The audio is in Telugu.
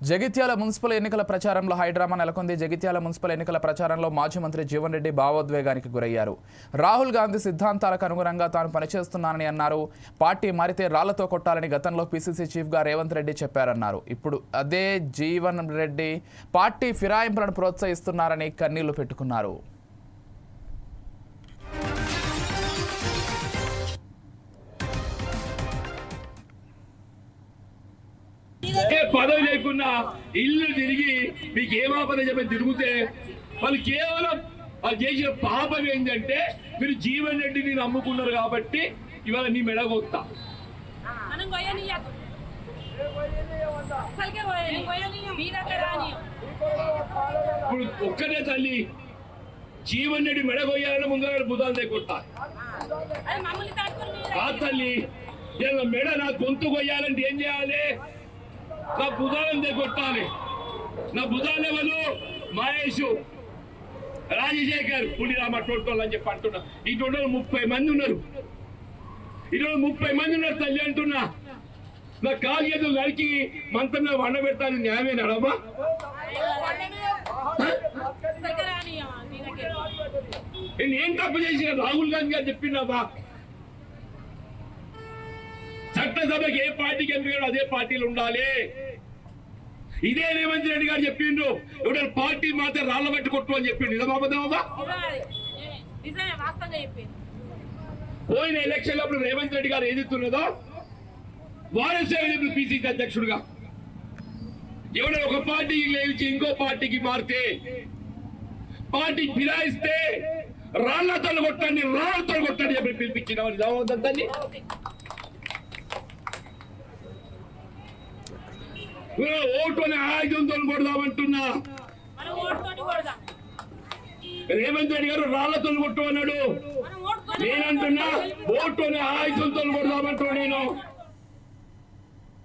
జగిత్యాల మున్సిపల్ ఎన్నికల ప్రచారంలో హైడ్రామా నెలకొంది. జగిత్యాల మున్సిపల్ ఎన్నికల ప్రచారంలో మాజీ మంత్రి జీవన్ రెడ్డి భావోద్వేగానికి గురయ్యారు. రాహుల్ గాంధీ సిద్ధాంతాలకు అనుగుణంగా తాను పనిచేస్తున్నానని అన్నారు. పార్టీ మారితే రాళ్లతో కొట్టాలని గతంలో పీసీసీ చీఫ్గా రేవంత్ రెడ్డి చెప్పారన్నారు. ఇప్పుడు అదే జీవన్ రెడ్డి పార్టీ ఫిరాయింపులను ప్రోత్సహిస్తున్నారని కన్నీళ్లు పెట్టుకున్నారు. పదవి లేకున్నా ఇల్లు తిరిగి మీకు ఏమాపద చెప్పి తిరిగితే వాళ్ళు కేవలం వాళ్ళు చేసిన పాపం ఏంటంటే మీరు జీవన్ రెడ్డిని నమ్ముకున్నారు కాబట్టి ఇవాళ నీ మెడగొత్తా. ఇప్పుడు ఒక్కటే తల్లి జీవన్ రెడ్డి మెడగొయ్యాలని ముందు బుధాలు దగ్గొట్టాలి. ఆ తల్లి మెడ నా గొంతు కొయ్యాలంటే ఏం చేయాలి? నా భుజాలను కొట్టాలి. నా భుజాలు ఎవరు? మహేష్, రాజశేఖర్, పులిరామ టోటోళ్ళు అని చెప్పి అంటున్నా. ఈ టోటోలు 30 మంది ఉన్నారు. ఈరోజు 30 మంది ఉన్నారు తల్లి అంటున్నా. నా కాలు చేతులు నరికి మంత్రం వండ పెడతాను. న్యాయమే నడమా? నేను ఏం తప్పు చేసిన? రాహుల్ గాంధీ గారు చెప్పినావా? చట్టసభకి ఏ పార్టీకి ఎంపిక అదే పార్టీలు ఉండాలి. ఇదే రేవంత్ రెడ్డి గారు చెప్పిండ్రు. ఎవరైనా పార్టీ మాత్రం రాళ్ల బట్టి కొట్టు అని చెప్పిండు. నిజమాబద్దమా? పోయిన ఎలక్షన్ అప్పుడు రేవంత్ రెడ్డి గారు ఏదిస్తున్నదో వారసేపు పిసిసి అధ్యక్షుడుగా ఎవరైనా ఒక పార్టీకి లేచి ఇంకో పార్టీకి మారితే పార్టీ ఫిరాయిస్తే రాళ్లతో కొట్టండి, రాళ్లతో కొట్టండి చెప్పి పిలిపించిన నిజామవుతుందని. ఓటు అనే ఆయుధంతో కొడదామంటున్నా. రేవంత్ రెడ్డి గారు రాళ్లతో కొట్టు అన్నాడు. నేనంటున్నా ఓటు అనే ఆయుధంతో కొడదామంటున్నా. నేను